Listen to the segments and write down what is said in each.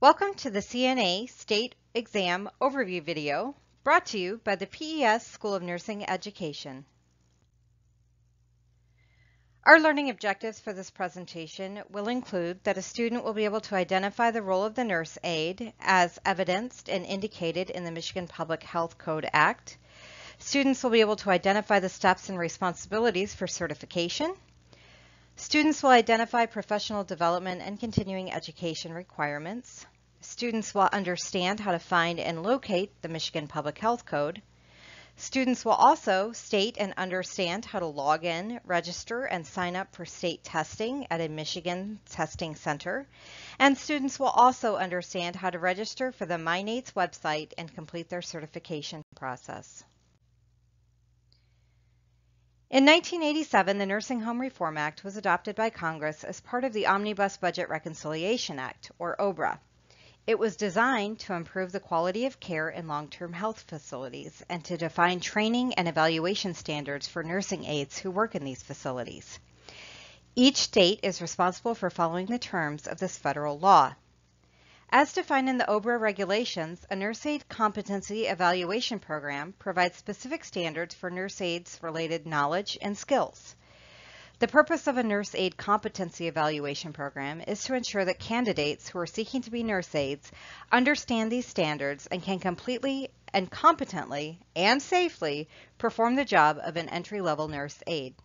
Welcome to the CNA State Exam Overview video brought to you by the PES School of Nursing Education. Our learning objectives for this presentation will include that a student will be able to identify the role of the nurse aide as evidenced and indicated in the Michigan Public Health Code Act. Students will be able to identify the steps and responsibilities for certification. Students will identify professional development and continuing education requirements. Students will understand how to find and locate the Michigan Public Health Code. Students will also state and understand how to log in, register, and sign up for state testing at a Michigan testing center. And students will also understand how to register for the MyNATES website and complete their certification process. In 1987, the Nursing Home Reform Act was adopted by Congress as part of the Omnibus Budget Reconciliation Act, or OBRA. It was designed to improve the quality of care in long-term health facilities and to define training and evaluation standards for nursing aides who work in these facilities. Each state is responsible for following the terms of this federal law. As defined in the OBRA regulations, a nurse aide competency evaluation program provides specific standards for nurse aides' related knowledge and skills. The purpose of a nurse aide competency evaluation program is to ensure that candidates who are seeking to be nurse aides understand these standards and can completely and competently and safely perform the job of an entry-level nurse aide.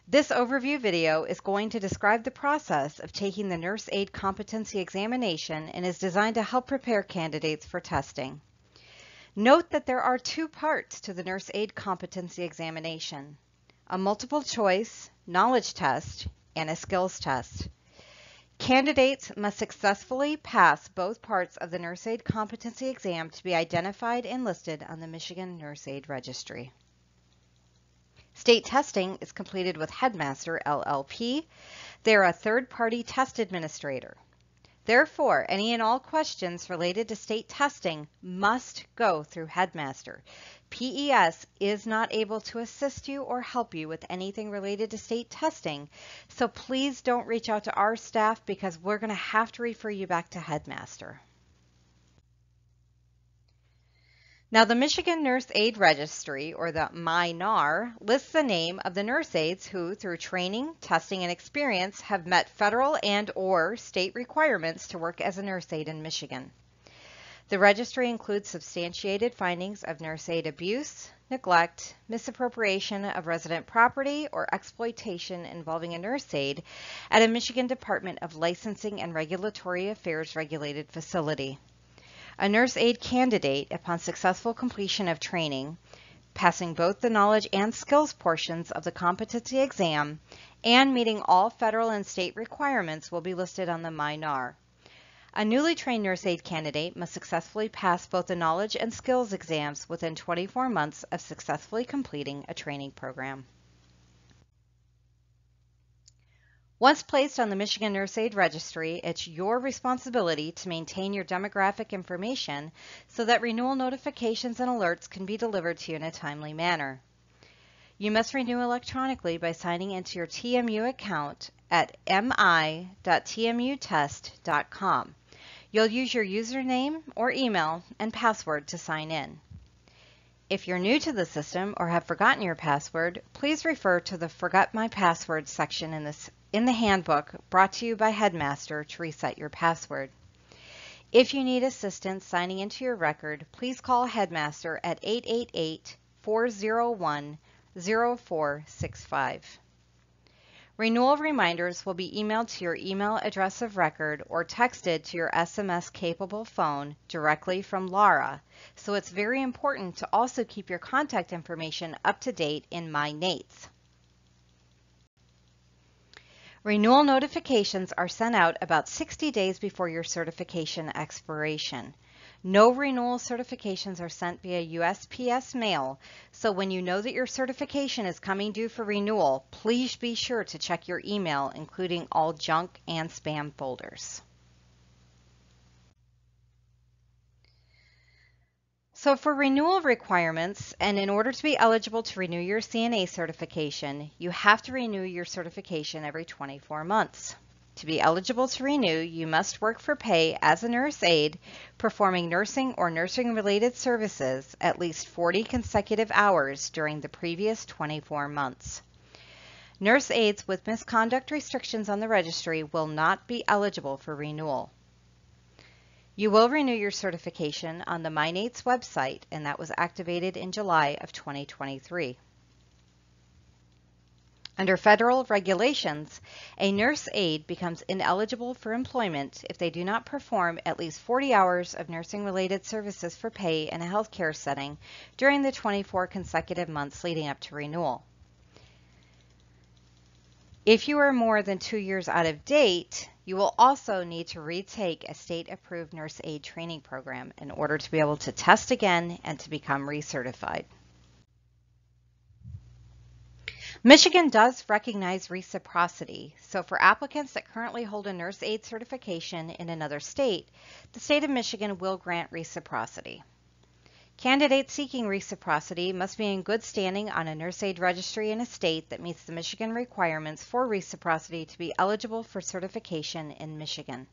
This overview video is going to describe the process of taking the nurse aide competency examination and is designed to help prepare candidates for testing. Note that there are two parts to the nurse aide competency examination: a multiple choice knowledge test and a skills test. Candidates must successfully pass both parts of the nurse aide competency exam to be identified and listed on the Michigan Nurse Aide Registry. State testing is completed with Headmaster, LLP. They are a third-party test administrator. Therefore, any and all questions related to state testing must go through Headmaster. PES is not able to assist you or help you with anything related to state testing, so please don't reach out to our staff because we're going to have to refer you back to Headmaster. Now, the Michigan Nurse Aide Registry, or the MyNAR, lists the name of the nurse aides who, through training, testing, and experience, have met federal and/or state requirements to work as a nurse aide in Michigan. The registry includes substantiated findings of nurse aide abuse, neglect, misappropriation of resident property, or exploitation involving a nurse aide at a Michigan Department of Licensing and Regulatory Affairs regulated facility. A nurse aide candidate, upon successful completion of training, passing both the knowledge and skills portions of the competency exam, and meeting all federal and state requirements, will be listed on the MyNAR. A newly trained nurse aide candidate must successfully pass both the knowledge and skills exams within 24 months of successfully completing a training program. Once placed on the Michigan Nurse Aide Registry, it's your responsibility to maintain your demographic information so that renewal notifications and alerts can be delivered to you in a timely manner. You must renew electronically by signing into your TMU account at mi.tmutest.com. You'll use your username or email and password to sign in. If you're new to the system or have forgotten your password, please refer to the Forgot My Password section in the handbook brought to you by Headmaster to reset your password. If you need assistance signing into your record, please call Headmaster at 888-401-0465. Renewal reminders will be emailed to your email address of record or texted to your SMS-capable phone directly from Laura, so it's very important to also keep your contact information up to date in MyNATES. Renewal notifications are sent out about 60 days before your certification expiration. No renewal certifications are sent via USPS mail, so when you know that your certification is coming due for renewal, please be sure to check your email, including all junk and spam folders. So for renewal requirements, and in order to be eligible to renew your CNA certification, you have to renew your certification every 24 months. To be eligible to renew, you must work for pay as a nurse aide, performing nursing or nursing-related services at least 40 consecutive hours during the previous 24 months. Nurse aides with misconduct restrictions on the registry will not be eligible for renewal. You will renew your certification on the MyNATES website, and that was activated in July of 2023. Under federal regulations, a nurse aide becomes ineligible for employment if they do not perform at least 40 hours of nursing-related services for pay in a healthcare setting during the 24 consecutive months leading up to renewal. If you are more than 2 years out of date, you will also need to retake a state-approved nurse aide training program in order to be able to test again and to become recertified. Michigan does recognize reciprocity, so for applicants that currently hold a nurse aide certification in another state, the state of Michigan will grant reciprocity. Candidates seeking reciprocity must be in good standing on a nurse aide registry in a state that meets the Michigan requirements for reciprocity to be eligible for certification in Michigan.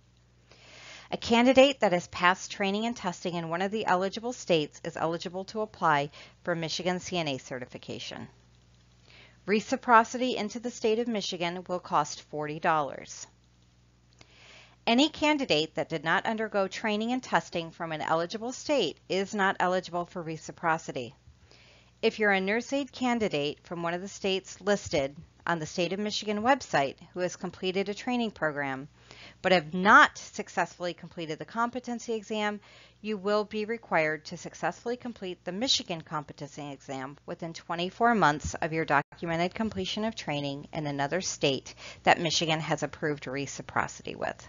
A candidate that has passed training and testing in one of the eligible states is eligible to apply for Michigan CNA certification. Reciprocity into the state of Michigan will cost $40. Any candidate that did not undergo training and testing from an eligible state is not eligible for reciprocity. If you're a nurse aide candidate from one of the states listed on the State of Michigan website who has completed a training program but have not successfully completed the competency exam, you will be required to successfully complete the Michigan competency exam within 24 months of your documented completion of training in another state that Michigan has approved reciprocity with.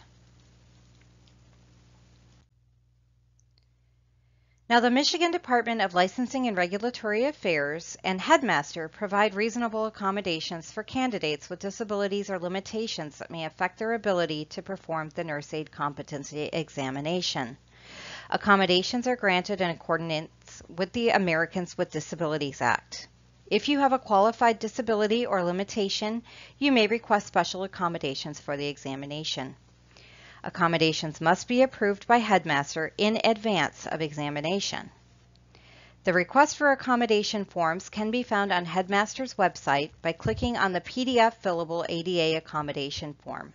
Now, the Michigan Department of Licensing and Regulatory Affairs and Headmaster provide reasonable accommodations for candidates with disabilities or limitations that may affect their ability to perform the nurse aide competency examination. Accommodations are granted in accordance with the Americans with Disabilities Act. If you have a qualified disability or limitation, you may request special accommodations for the examination. Accommodations must be approved by Headmaster in advance of examination. The request for accommodation forms can be found on Headmaster's website by clicking on the PDF fillable ADA accommodation form.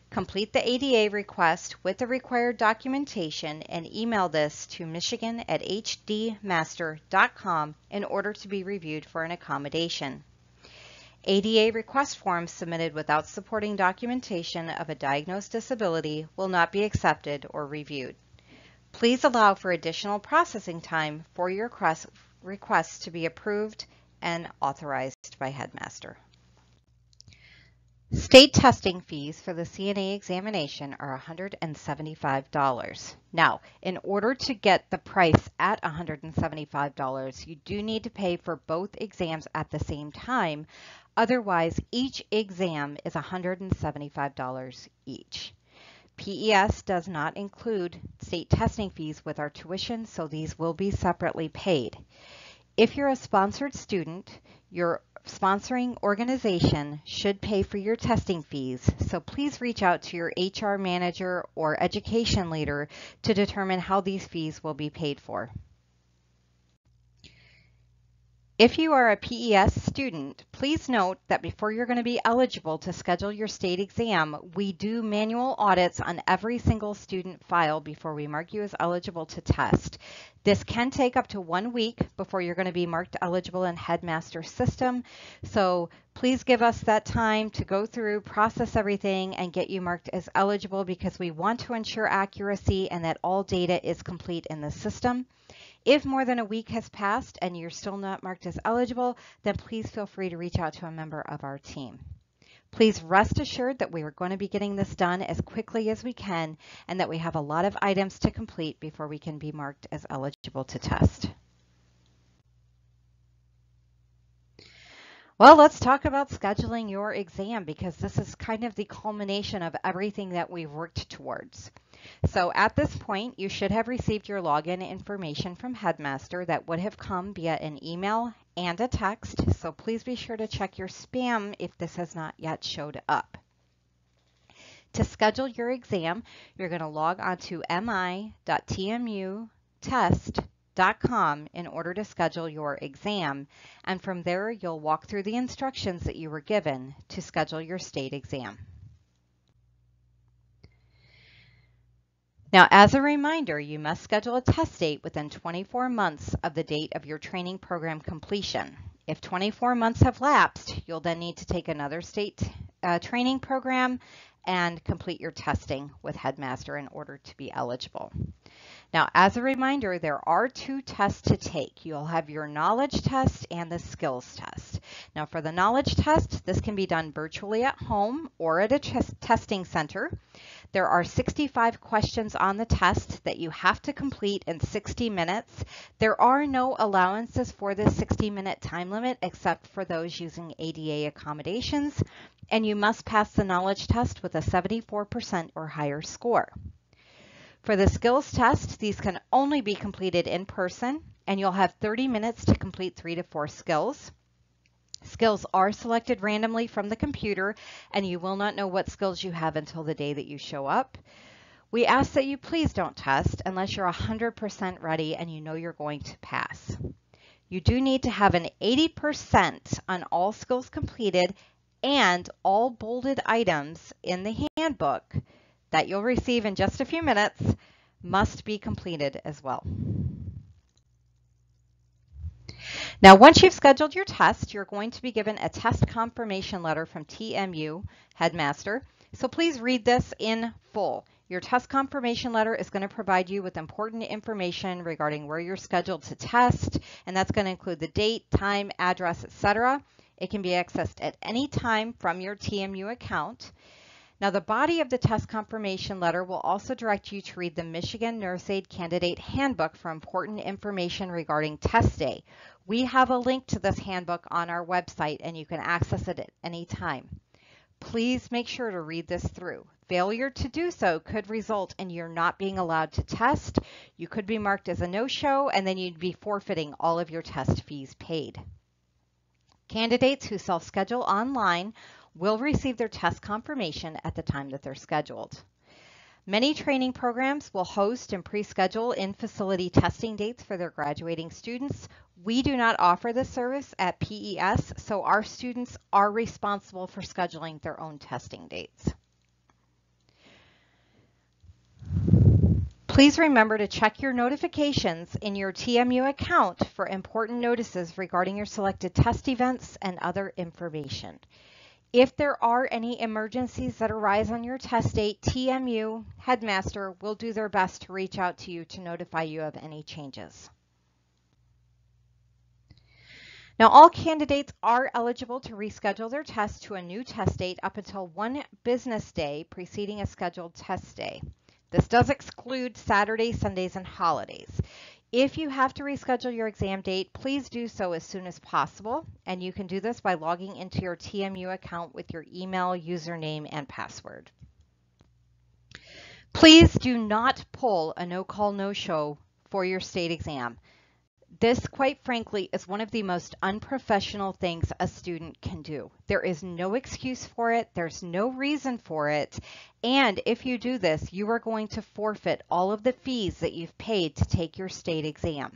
Complete the ADA request with the required documentation and email this to michigan@hdmaster.com in order to be reviewed for an accommodation. ADA request forms submitted without supporting documentation of a diagnosed disability will not be accepted or reviewed. Please allow for additional processing time for your requests to be approved and authorized by Headmaster. State testing fees for the CNA examination are $175. Now, in order to get the price at $175, you do need to pay for both exams at the same time. Otherwise, each exam is $175 each. PES does not include state testing fees with our tuition, so these will be separately paid. If you're a sponsored student, your sponsoring organization should pay for your testing fees, so please reach out to your HR manager or education leader to determine how these fees will be paid for. If you are a PES student, please note that before you're going to be eligible to schedule your state exam, we do manual audits on every single student file before we mark you as eligible to test. This can take up to 1 week before you're going to be marked eligible in Headmaster's system, so please give us that time to go through, process everything, and get you marked as eligible because we want to ensure accuracy and that all data is complete in the system. If more than a week has passed and you're still not marked as eligible, then please feel free to reach out to a member of our team. Please rest assured that we are going to be getting this done as quickly as we can and that we have a lot of items to complete before we can be marked as eligible to test. Well, let's talk about scheduling your exam because this is kind of the culmination of everything that we've worked towards. So at this point, you should have received your login information from Headmaster that would have come via an email and a text. So please be sure to check your spam if this has not yet showed up. To schedule your exam, you're going to log on to mi.tmutest.com in order to schedule your exam, and from there you'll walk through the instructions that you were given to schedule your state exam. Now, as a reminder, you must schedule a test date within 24 months of the date of your training program completion. If 24 months have lapsed, you'll then need to take another state training program and complete your testing with Headmaster in order to be eligible. Now, as a reminder, there are 2 tests to take. You'll have your knowledge test and the skills test. Now, for the knowledge test, this can be done virtually at home or at a testing center. There are 65 questions on the test that you have to complete in 60 minutes. There are no allowances for this 60-minute time limit except for those using ADA accommodations, and you must pass the knowledge test with a 74% or higher score. For the skills test, these can only be completed in person, and you'll have 30 minutes to complete 3 to 4 skills. Skills are selected randomly from the computer, and you will not know what skills you have until the day that you show up. We ask that you please don't test unless you're 100% ready and you know you're going to pass. You do need to have an 80% on all skills completed, and all bolded items in the handbook that you'll receive in just a few minutes must be completed as well. Now, once you've scheduled your test, you're going to be given a test confirmation letter from TMU Headmaster. So please read this in full. Your test confirmation letter is going to provide you with important information regarding where you're scheduled to test, and that's going to include the date, time, address, etc. It can be accessed at any time from your TMU account. Now, the body of the test confirmation letter will also direct you to read the Michigan Nurse Aid Candidate Handbook for important information regarding test day. We have a link to this handbook on our website, and you can access it at any time. Please make sure to read this through. Failure to do so could result in you not being allowed to test. You could be marked as a no-show, and then you'd be forfeiting all of your test fees paid. Candidates who self-schedule online will receive their test confirmation at the time that they're scheduled. Many training programs will host and pre-schedule in-facility testing dates for their graduating students. We do not offer this service at PES, so our students are responsible for scheduling their own testing dates. Please remember to check your notifications in your TMU account for important notices regarding your selected test events and other information. If there are any emergencies that arise on your test date, TMU Headmaster will do their best to reach out to you to notify you of any changes. Now, all candidates are eligible to reschedule their test to a new test date up until 1 business day preceding a scheduled test day. This does exclude Saturdays, Sundays, and holidays. If you have to reschedule your exam date, please do so as soon as possible, and you can do this by logging into your TMU account with your email, username, and password. Please do not pull a no-call, no-show for your state exam. This, quite frankly, is one of the most unprofessional things a student can do. There is no excuse for it. There's no reason for it. And if you do this, you are going to forfeit all of the fees that you've paid to take your state exam.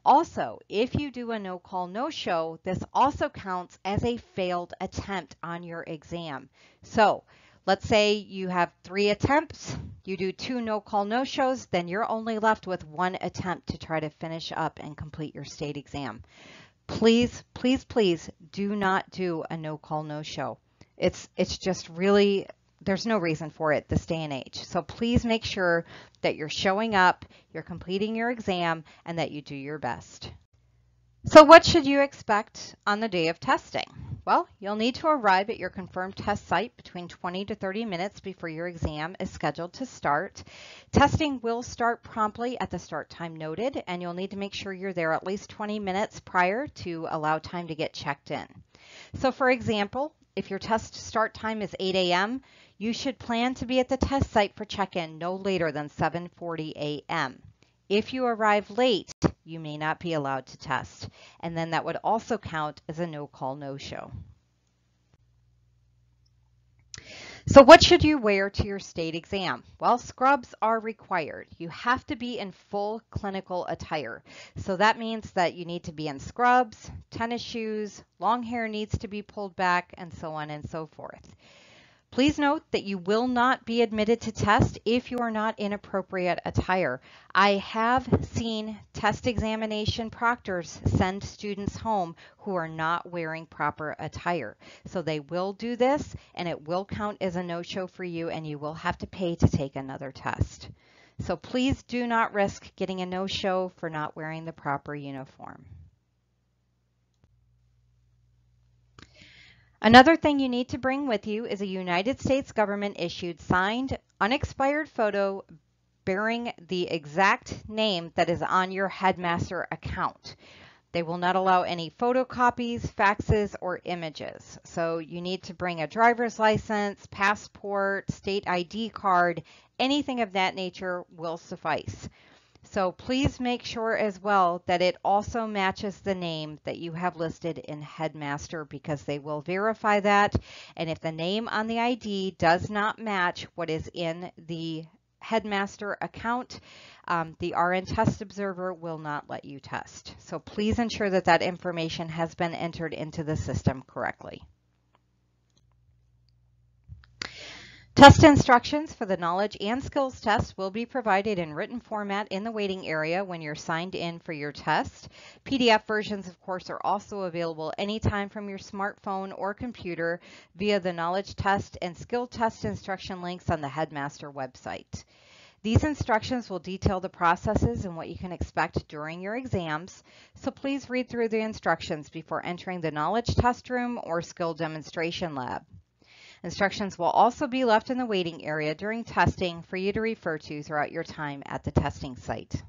Also, if you do a no-call, no-show, this also counts as a failed attempt on your exam. So, let's say you have 3 attempts, you do 2 no-call, no-shows, then you're only left with 1 attempt to try to finish up and complete your state exam. Please, please, please do not do a no-call, no-show. It's just really, there's no reason for it this day and age. So please make sure that you're showing up, you're completing your exam, and that you do your best. So what should you expect on the day of testing? Well, you'll need to arrive at your confirmed test site between 20 to 30 minutes before your exam is scheduled to start. Testing will start promptly at the start time noted, and you'll need to make sure you're there at least 20 minutes prior to allow time to get checked in. So for example, if your test start time is 8 a.m., you should plan to be at the test site for check-in no later than 7:40 a.m. If you arrive late, you may not be allowed to test, and then that would also count as a no-call, no-show. So what should you wear to your state exam? Well, scrubs are required. You have to be in full clinical attire. So that means that you need to be in scrubs, tennis shoes, long hair needs to be pulled back, and so on and so forth. Please note that you will not be admitted to test if you are not in appropriate attire. I have seen test examination proctors send students home who are not wearing proper attire. So they will do this and it will count as a no-show for you and you will have to pay to take another test. So please do not risk getting a no-show for not wearing the proper uniform. Another thing you need to bring with you is a United States government issued signed unexpired photo bearing the exact name that is on your Headmaster account. They will not allow any photocopies, faxes, or images. So you need to bring a driver's license, passport, state ID card, anything of that nature will suffice. So please make sure as well that it also matches the name that you have listed in Headmaster because they will verify that. And if the name on the ID does not match what is in the Headmaster account, the RN test observer will not let you test. So please ensure that that information has been entered into the system correctly. Test instructions for the knowledge and skills test will be provided in written format in the waiting area when you're signed in for your test. PDF versions, of course, are also available anytime from your smartphone or computer via the knowledge test and skill test instruction links on the Headmaster website. These instructions will detail the processes and what you can expect during your exams, so please read through the instructions before entering the knowledge test room or skill demonstration lab. Instructions will also be left in the waiting area during testing for you to refer to throughout your time at the testing site.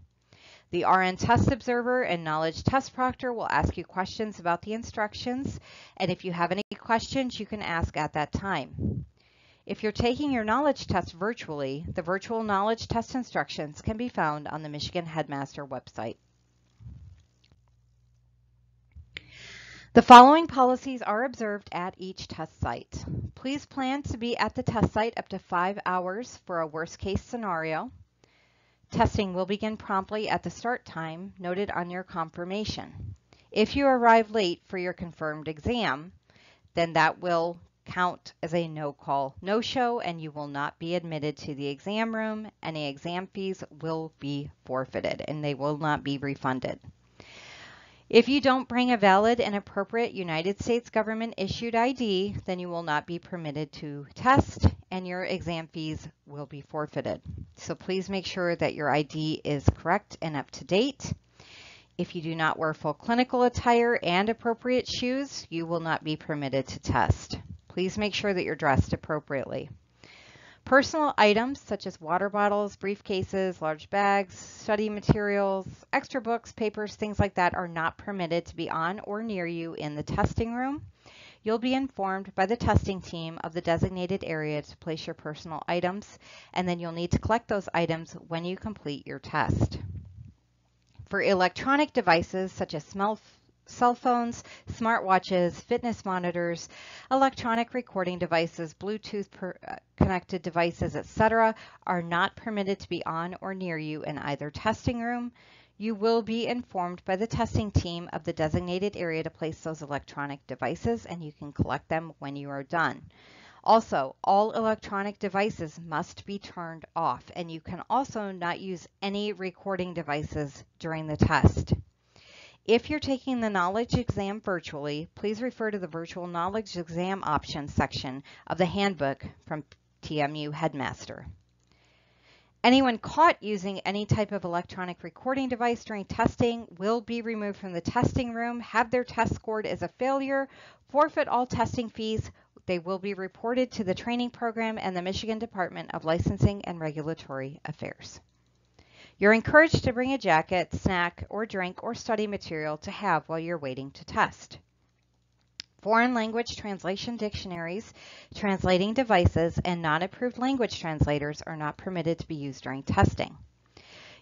The RN test observer and knowledge test proctor will ask you questions about the instructions, and if you have any questions, you can ask at that time. If you're taking your knowledge test virtually, the virtual knowledge test instructions can be found on the Michigan Headmaster website. The following policies are observed at each test site. Please plan to be at the test site up to 5 hours for a worst-case scenario. Testing will begin promptly at the start time noted on your confirmation. If you arrive late for your confirmed exam, then that will count as a no-call, no-show, and you will not be admitted to the exam room. Any exam fees will be forfeited and they will not be refunded. If you don't bring a valid and appropriate United States government issued ID, then you will not be permitted to test and your exam fees will be forfeited. So please make sure that your ID is correct and up to date. If you do not wear full clinical attire and appropriate shoes, you will not be permitted to test. Please make sure that you're dressed appropriately. Personal items such as water bottles, briefcases, large bags, study materials, extra books, papers, things like that are not permitted to be on or near you in the testing room. You'll be informed by the testing team of the designated area to place your personal items, and then you'll need to collect those items when you complete your test. For electronic devices such as cell phones, smartwatches, fitness monitors, electronic recording devices, Bluetooth connected devices, etc. are not permitted to be on or near you in either testing room. You will be informed by the testing team of the designated area to place those electronic devices, and you can collect them when you are done. Also, all electronic devices must be turned off, and you can also not use any recording devices during the test. If you're taking the knowledge exam virtually, please refer to the virtual knowledge exam options section of the handbook from TMU Headmaster. Anyone caught using any type of electronic recording device during testing will be removed from the testing room, have their test scored as a failure, forfeit all testing fees. They will be reported to the training program and the Michigan Department of Licensing and Regulatory Affairs. You're encouraged to bring a jacket, snack, or drink or study material to have while you're waiting to test. Foreign language translation dictionaries, translating devices, and non-approved language translators are not permitted to be used during testing.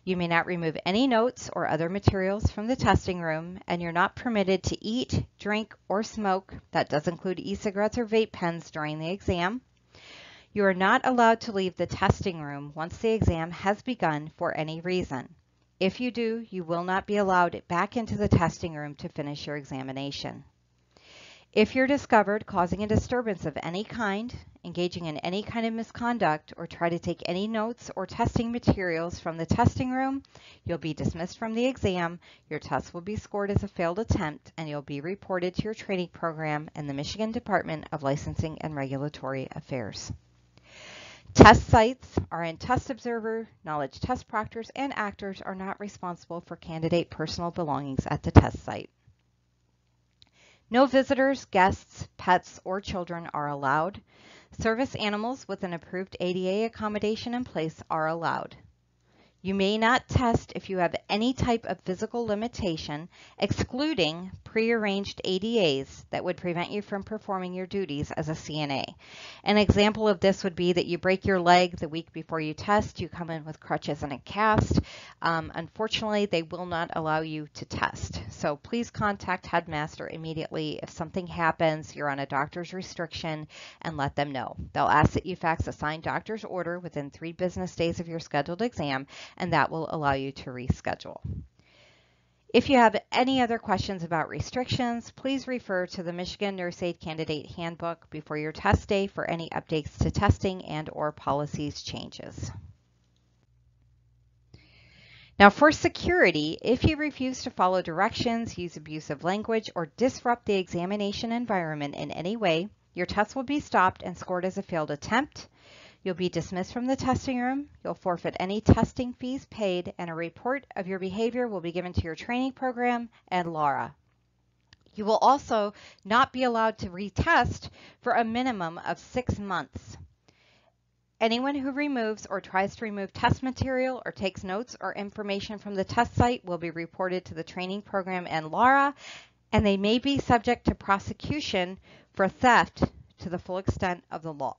You may not remove any notes or other materials from the testing room, and you're not permitted to eat, drink, or smoke. That does include e-cigarettes or vape pens during the exam. You are not allowed to leave the testing room once the exam has begun for any reason. If you do, you will not be allowed back into the testing room to finish your examination. If you're discovered causing a disturbance of any kind, engaging in any kind of misconduct, or try to take any notes or testing materials from the testing room, you'll be dismissed from the exam, your test will be scored as a failed attempt, and you'll be reported to your training program and the Michigan Department of Licensing and Regulatory Affairs. Test sites are in Test Observer, knowledge test proctors, and actors are not responsible for candidate personal belongings at the test site. No visitors, guests, pets, or children are allowed. Service animals with an approved ADA accommodation in place are allowed. You may not test if you have any type of physical limitation, excluding prearranged ADAs that would prevent you from performing your duties as a CNA. An example of this would be that you break your leg the week before you test, you come in with crutches and a cast. Unfortunately, they will not allow you to test. So please contact Headmaster immediately if something happens, you're on a doctor's restriction, and let them know. They'll ask that you fax a signed doctor's order within 3 business days of your scheduled exam, and that will allow you to reschedule. If you have any other questions about restrictions, please refer to the Michigan Nurse Aid Candidate Handbook before your test day for any updates to testing and/or policies changes. Now for security, if you refuse to follow directions, use abusive language, or disrupt the examination environment in any way, your test will be stopped and scored as a failed attempt. You'll be dismissed from the testing room, you'll forfeit any testing fees paid, and a report of your behavior will be given to your training program and Laura. You will also not be allowed to retest for a minimum of 6 months. Anyone who removes or tries to remove test material or takes notes or information from the test site will be reported to the training program and Laura, and they may be subject to prosecution for theft to the full extent of the law.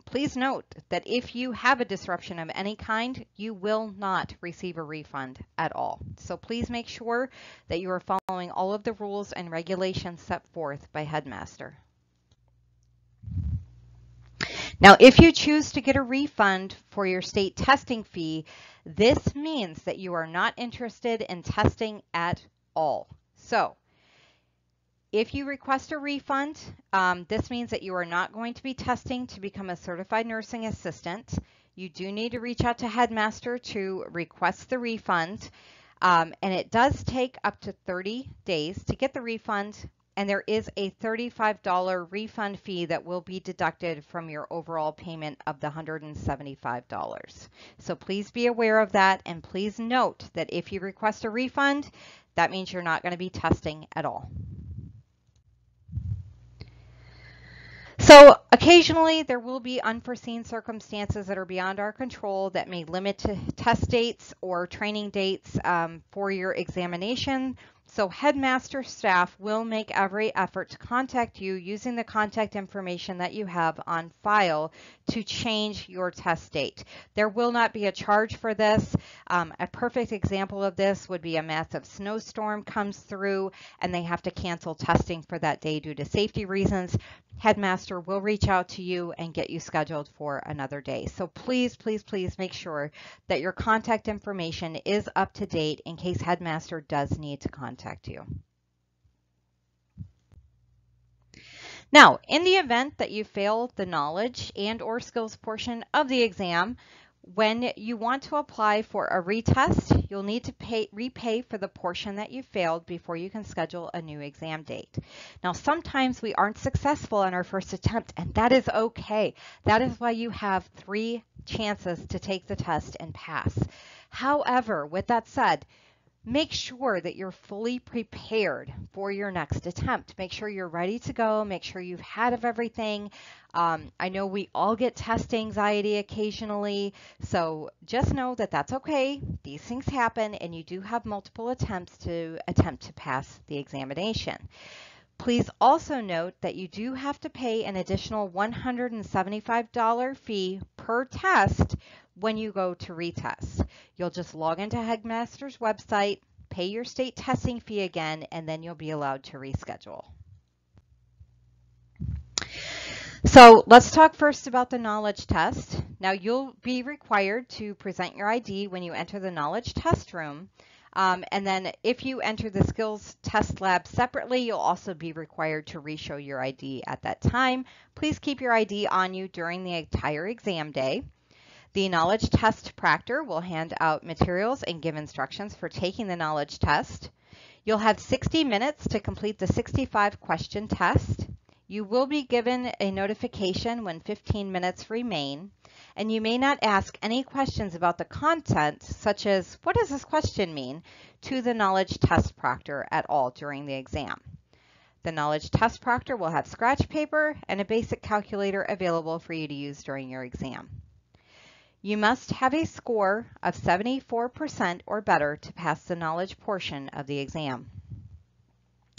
Please note that if you have a disruption of any kind, you will not receive a refund at all. So please make sure that you are following all of the rules and regulations set forth by Headmaster. Now, if you choose to get a refund for your state testing fee, this means that you are not interested in testing at all. So, if you request a refund, this means that you are not going to be testing to become a certified nursing assistant. You do need to reach out to Headmaster to request the refund, and it does take up to 30 days to get the refund, and there is a $35 refund fee that will be deducted from your overall payment of the $175. So please be aware of that, and please note that if you request a refund, that means you're not going to be testing at all. So occasionally there will be unforeseen circumstances that are beyond our control that may limit test dates or training dates for your examination. So Headmaster staff will make every effort to contact you using the contact information that you have on file to change your test date. There will not be a charge for this. A perfect example of this would be a massive snowstorm comes through and they have to cancel testing for that day due to safety reasons. Headmaster will reach out to you and get you scheduled for another day. So please, please, please make sure that your contact information is up to date in case Headmaster does need to contact you. Now, in the event that you fail the knowledge and/or skills portion of the exam, when you want to apply for a retest, you'll need to repay for the portion that you failed before you can schedule a new exam date. Now, sometimes we aren't successful on our first attempt, and that is okay. That is why you have 3 chances to take the test and pass. However, with that said, make sure that you're fully prepared for your next attempt. Make sure you're ready to go. Make sure you've had of everything. I know we all get test anxiety occasionally, so just know that that's okay. These things happen, and you do have multiple attempts to pass the examination. Please also note that you do have to pay an additional $175 fee per test when you go to retest. You'll just log into Headmaster's website, pay your state testing fee again, and then you'll be allowed to reschedule. So let's talk first about the knowledge test. Now you'll be required to present your ID when you enter the knowledge test room. And then if you enter the skills test lab separately, you'll also be required to re-show your ID at that time. Please keep your ID on you during the entire exam day. The knowledge test proctor will hand out materials and give instructions for taking the knowledge test. You'll have 60 minutes to complete the 65-question test. You will be given a notification when 15 minutes remain, and you may not ask any questions about the content, such as, what does this question mean, to the knowledge test proctor at all during the exam. The knowledge test proctor will have scratch paper and a basic calculator available for you to use during your exam. You must have a score of 74% or better to pass the knowledge portion of the exam.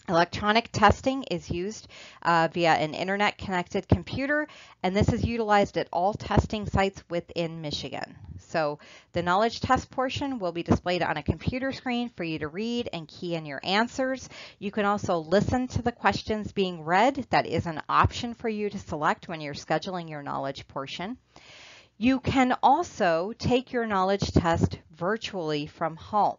Electronic testing is used via an internet-connected computer, and this is utilized at all testing sites within Michigan. So the knowledge test portion will be displayed on a computer screen for you to read and key in your answers. You can also listen to the questions being read. That is an option for you to select when you're scheduling your knowledge portion. You can also take your knowledge test virtually from home.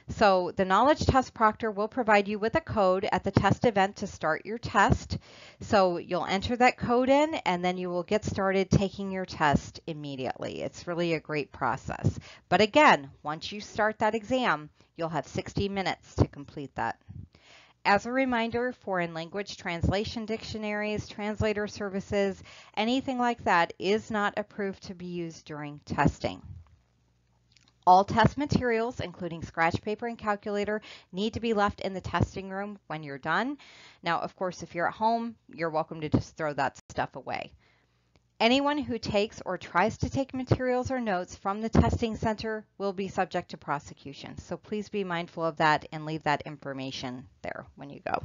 So the knowledge test proctor will provide you with a code at the test event to start your test. So you'll enter that code in, and then you will get started taking your test immediately. It's really a great process. But again, once you start that exam, you'll have 60 minutes to complete that. As a reminder, foreign language translation dictionaries, translator services, anything like that is not approved to be used during testing. All test materials, including scratch paper and calculator, need to be left in the testing room when you're done. Now, of course, if you're at home, you're welcome to just throw that stuff away. Anyone who takes or tries to take materials or notes from the testing center will be subject to prosecution. So please be mindful of that and leave that information there when you go.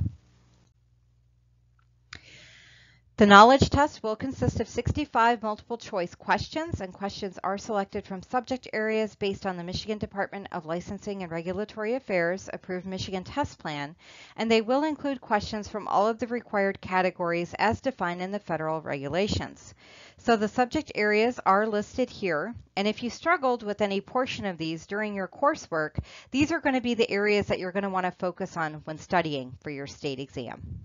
The knowledge test will consist of 65 multiple choice questions, and questions are selected from subject areas based on the Michigan Department of Licensing and Regulatory Affairs approved Michigan test plan, and they will include questions from all of the required categories as defined in the federal regulations. So the subject areas are listed here, and if you struggled with any portion of these during your coursework, these are going to be the areas that you're going to want to focus on when studying for your state exam.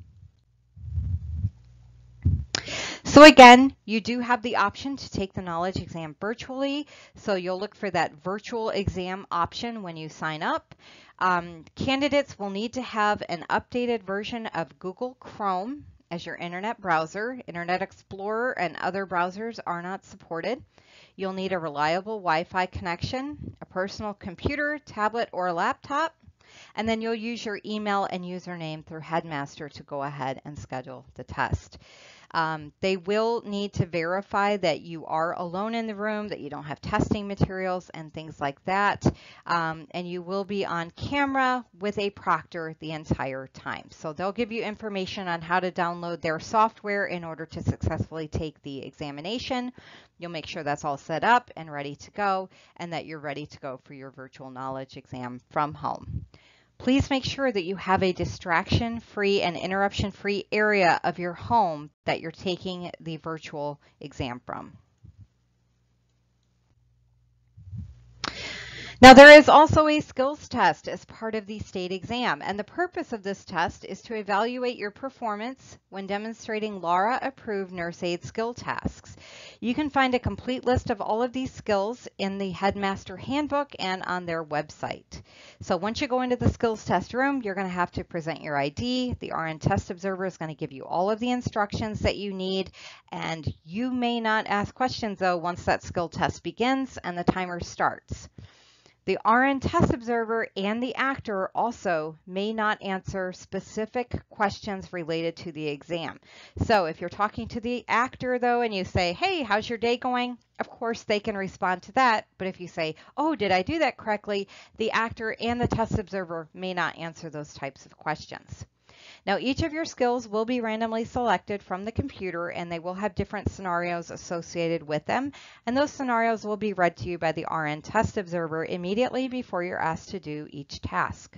So again, you do have the option to take the knowledge exam virtually. So you'll look for that virtual exam option when you sign up. Candidates will need to have an updated version of Google Chrome as your internet browser. Internet Explorer and other browsers are not supported. You'll need a reliable Wi-Fi connection, a personal computer, tablet, or laptop, and then you'll use your email and username through Headmaster to go ahead and schedule the test. They will need to verify that you are alone in the room, that you don't have testing materials and things like that. And you will be on camera with a proctor the entire time. So they'll give you information on how to download their software in order to successfully take the examination. You'll make sure that's all set up and ready to go, and that you're ready to go for your virtual knowledge exam from home. Please make sure that you have a distraction-free and interruption-free area of your home that you're taking the virtual exam from. Now, there is also a skills test as part of the state exam, and the purpose of this test is to evaluate your performance when demonstrating LARA-approved nurse aid skill tasks. You can find a complete list of all of these skills in the Headmaster Handbook and on their website. So once you go into the skills test room, you're going to have to present your ID. The RN test observer is going to give you all of the instructions that you need, and you may not ask questions, though, once that skill test begins and the timer starts. The RN test observer and the actor also may not answer specific questions related to the exam. So if you're talking to the actor, though, and you say, hey, how's your day going? Of course, they can respond to that. But if you say, oh, did I do that correctly? The actor and the test observer may not answer those types of questions. Now, each of your skills will be randomly selected from the computer, and they will have different scenarios associated with them. And those scenarios will be read to you by the RN test observer immediately before you're asked to do each task.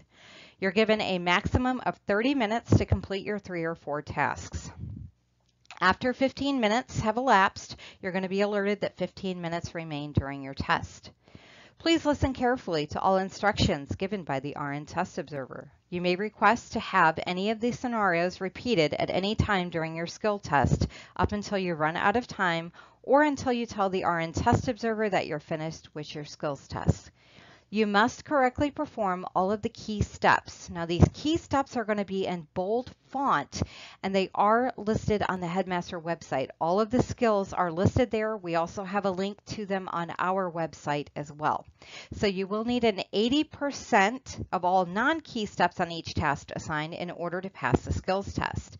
You're given a maximum of 30 minutes to complete your 3 or 4 tasks. After 15 minutes have elapsed, you're going to be alerted that 15 minutes remain during your test. Please listen carefully to all instructions given by the RN Test Observer. You may request to have any of these scenarios repeated at any time during your skill test up until you run out of time or until you tell the RN Test Observer that you're finished with your skills test. You must correctly perform all of the key steps. Now, these key steps are going to be in bold font, and they are listed on the Headmaster website. All of the skills are listed there. We also have a link to them on our website as well. So you will need an 80% of all non-key steps on each task assigned in order to pass the skills test.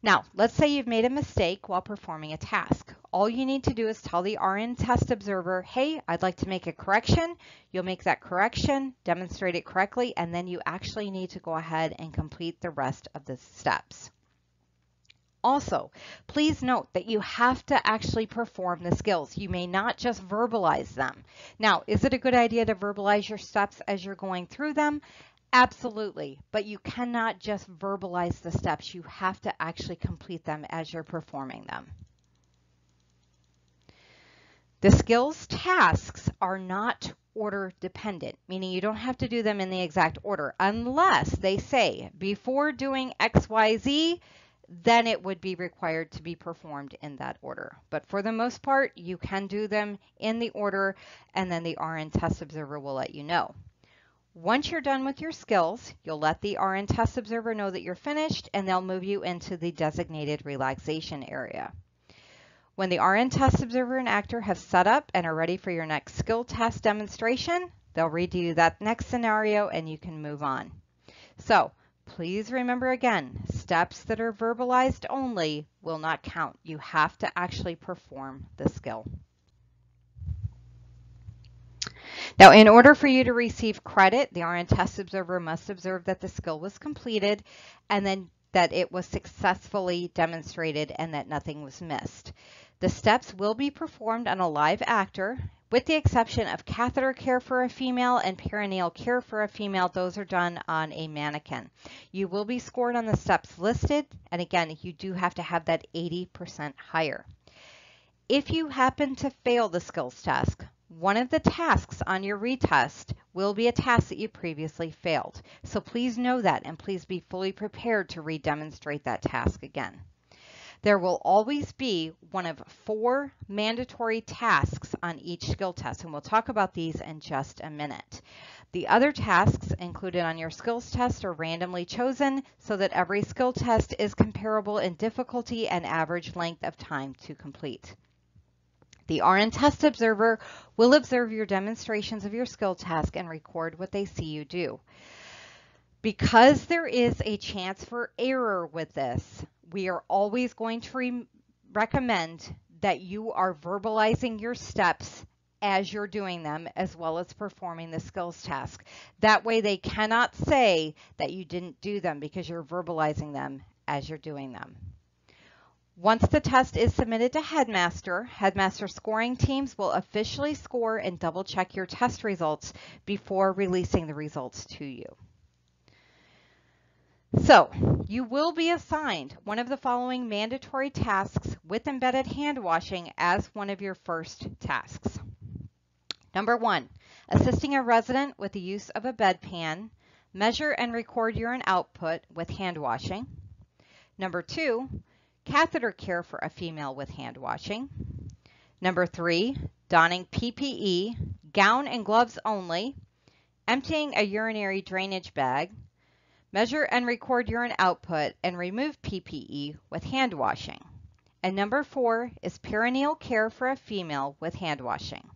Now, let's say you've made a mistake while performing a task. All you need to do is tell the RN Test Observer, hey, I'd like to make a correction. You'll make that correction, demonstrate it correctly, and then you actually need to go ahead and complete the rest of the steps. Also, please note that you have to actually perform the skills. You may not just verbalize them. Now, is it a good idea to verbalize your steps as you're going through them? Absolutely, but you cannot just verbalize the steps. You have to actually complete them as you're performing them. The skills tasks are not order dependent, meaning you don't have to do them in the exact order unless they say before doing XYZ, then it would be required to be performed in that order. But for the most part, you can do them in the order, and then the RN Test Observer will let you know. Once you're done with your skills, you'll let the RN Test Observer know that you're finished, and they'll move you into the designated relaxation area. When the RN Test Observer and actor have set up and are ready for your next skill test demonstration, they'll read you that next scenario and you can move on. So please remember again, steps that are verbalized only will not count. You have to actually perform the skill. Now, in order for you to receive credit, the RN Test Observer must observe that the skill was completed and then that it was successfully demonstrated and that nothing was missed. The steps will be performed on a live actor, with the exception of catheter care for a female and perineal care for a female. Those are done on a mannequin. You will be scored on the steps listed, and again, you do have to have that 80% higher. If you happen to fail the skills task, one of the tasks on your retest will be a task that you previously failed. So please know that, and please be fully prepared to redemonstrate that task again. There will always be one of 4 mandatory tasks on each skill test, and we'll talk about these in just a minute. The other tasks included on your skills test are randomly chosen so that every skill test is comparable in difficulty and average length of time to complete. The RN Test Observer will observe your demonstrations of your skill task and record what they see you do. Because there is a chance for error with this, we are always going to recommend that you are verbalizing your steps as you're doing them, as well as performing the skills task. That way they cannot say that you didn't do them because you're verbalizing them as you're doing them. Once the test is submitted to Headmaster, Headmaster scoring teams will officially score and double check your test results before releasing the results to you. So, you will be assigned one of the following mandatory tasks with embedded hand washing as one of your first tasks. Number 1, assisting a resident with the use of a bedpan, measure and record urine output with hand washing. Number 2, catheter care for a female with hand washing. Number 3, donning PPE, gown and gloves only, emptying a urinary drainage bag, measure and record urine output and remove PPE with hand washing. And number 4 is perineal care for a female with hand washing.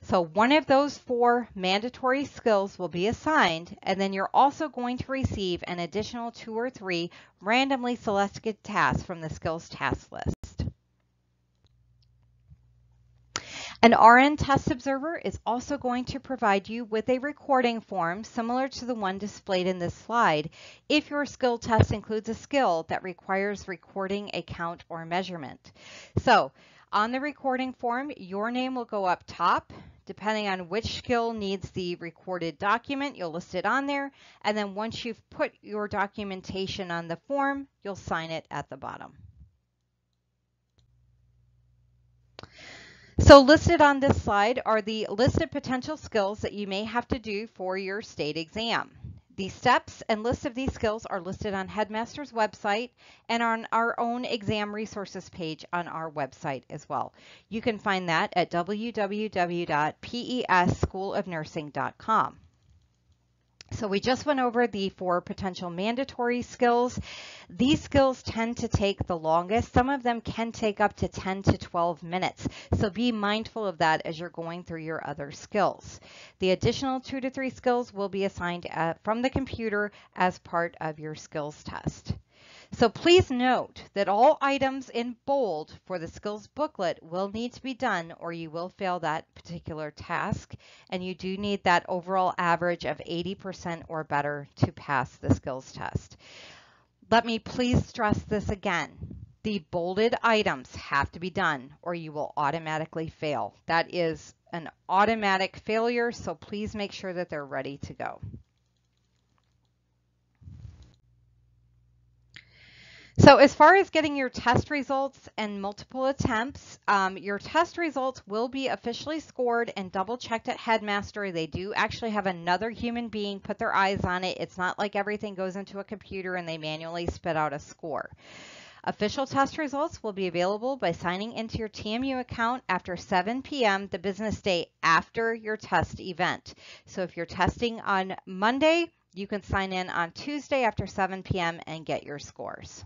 So one of those 4 mandatory skills will be assigned, and then you're also going to receive an additional 2 or 3 randomly selected tasks from the skills task list. An RN Test Observer is also going to provide you with a recording form similar to the one displayed in this slide if your skill test includes a skill that requires recording a count or measurement. So on the recording form, your name will go up top. Depending on which skill needs the recorded document, you'll list it on there. And then once you've put your documentation on the form, you'll sign it at the bottom. So listed on this slide are the listed potential skills that you may have to do for your state exam. The steps and list of these skills are listed on Headmaster's website and on our own exam resources page on our website as well. You can find that at www.pesschoolofnursing.com. So we just went over the 4 potential mandatory skills. These skills tend to take the longest. Some of them can take up to 10 to 12 minutes. So be mindful of that as you're going through your other skills. The additional 2 to 3 skills will be assigned from the computer as part of your skills test. So please note that all items in bold for the skills booklet will need to be done or you will fail that particular task, and you do need that overall average of 80% or better to pass the skills test. Let me please stress this again. The bolded items have to be done or you will automatically fail. That is an automatic failure, so please make sure that they're ready to go. So as far as getting your test results and multiple attempts, your test results will be officially scored and double checked at Headmaster. They do actually have another human being put their eyes on it. It's not like everything goes into a computer and they manually spit out a score. Official test results will be available by signing into your TMU account after 7 p.m. the business day after your test event. So if you're testing on Monday, you can sign in on Tuesday after 7 p.m. and get your scores.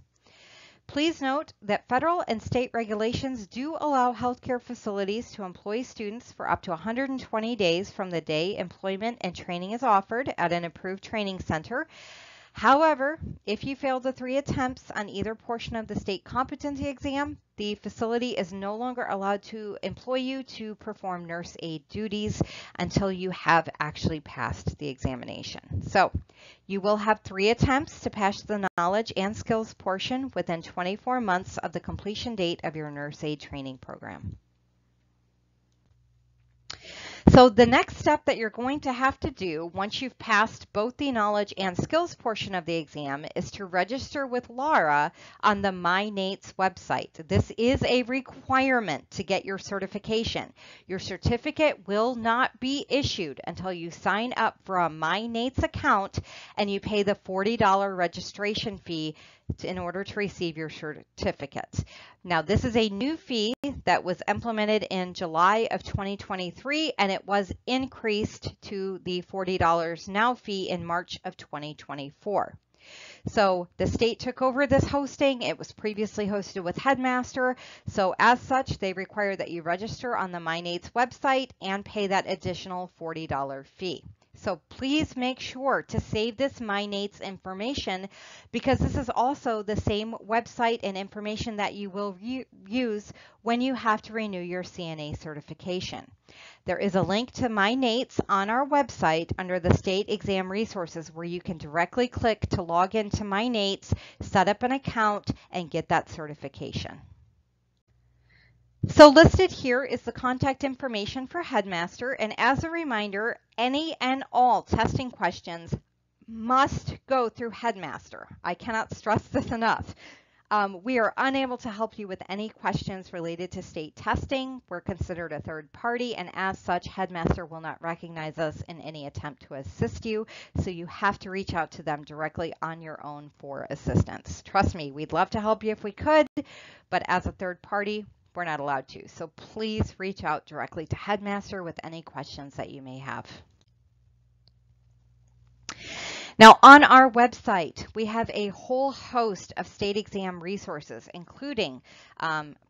Please note that federal and state regulations do allow healthcare facilities to employ students for up to 120 days from the day employment and training is offered at an approved training center. However, if you fail the 3 attempts on either portion of the state competency exam, the facility is no longer allowed to employ you to perform nurse aid duties until you have actually passed the examination. So you will have 3 attempts to pass the knowledge and skills portion within 24 months of the completion date of your nurse aid training program. So the next step that you're going to have to do once you've passed both the knowledge and skills portion of the exam is to register with Laura on the MyNATES website. This is a requirement to get your certification. Your certificate will not be issued until you sign up for a MyNATES account and you pay the $40 registration fee in order to receive your certificate. Now, this is a new fee that was implemented in July of 2023, and it was increased to the $40 now fee in March of 2024. So the state took over this hosting. It was previously hosted with Headmaster. So as such, they require that you register on the MyNATES website and pay that additional $40 fee. So please make sure to save this MyNATES information because this is also the same website and information that you will use when you have to renew your CNA certification. There is a link to MyNATES on our website under the state exam resources where you can directly click to log into MyNATES, set up an account, and get that certification. So listed here is the contact information for Headmaster, and as a reminder, any and all testing questions must go through Headmaster. I cannot stress this enough. We are unable to help you with any questions related to state testing. We're considered a third party, and as such, Headmaster will not recognize us in any attempt to assist you, so you have to reach out to them directly on your own for assistance. Trust me, we'd love to help you if we could, but as a third party, we're not allowed to. So please reach out directly to Headmaster with any questions that you may have. Now on our website, we have a whole host of state exam resources, including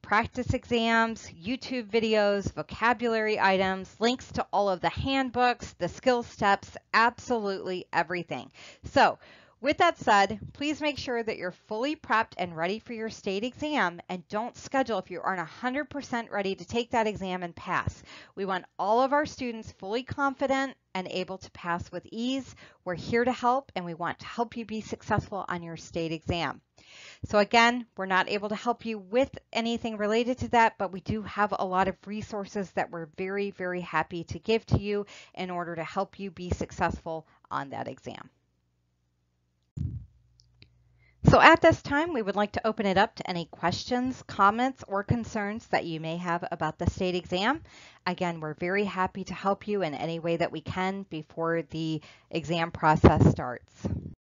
practice exams, YouTube videos, vocabulary items, links to all of the handbooks, the skill steps, absolutely everything. So with that said, please make sure that you're fully prepped and ready for your state exam, and don't schedule if you aren't 100% ready to take that exam and pass. We want all of our students fully confident and able to pass with ease. We're here to help, and we want to help you be successful on your state exam. So again, we're not able to help you with anything related to that, but we do have a lot of resources that we're very, very happy to give to you in order to help you be successful on that exam. So at this time, we would like to open it up to any questions, comments, or concerns that you may have about the state exam. Again, we're very happy to help you in any way that we can before the exam process starts.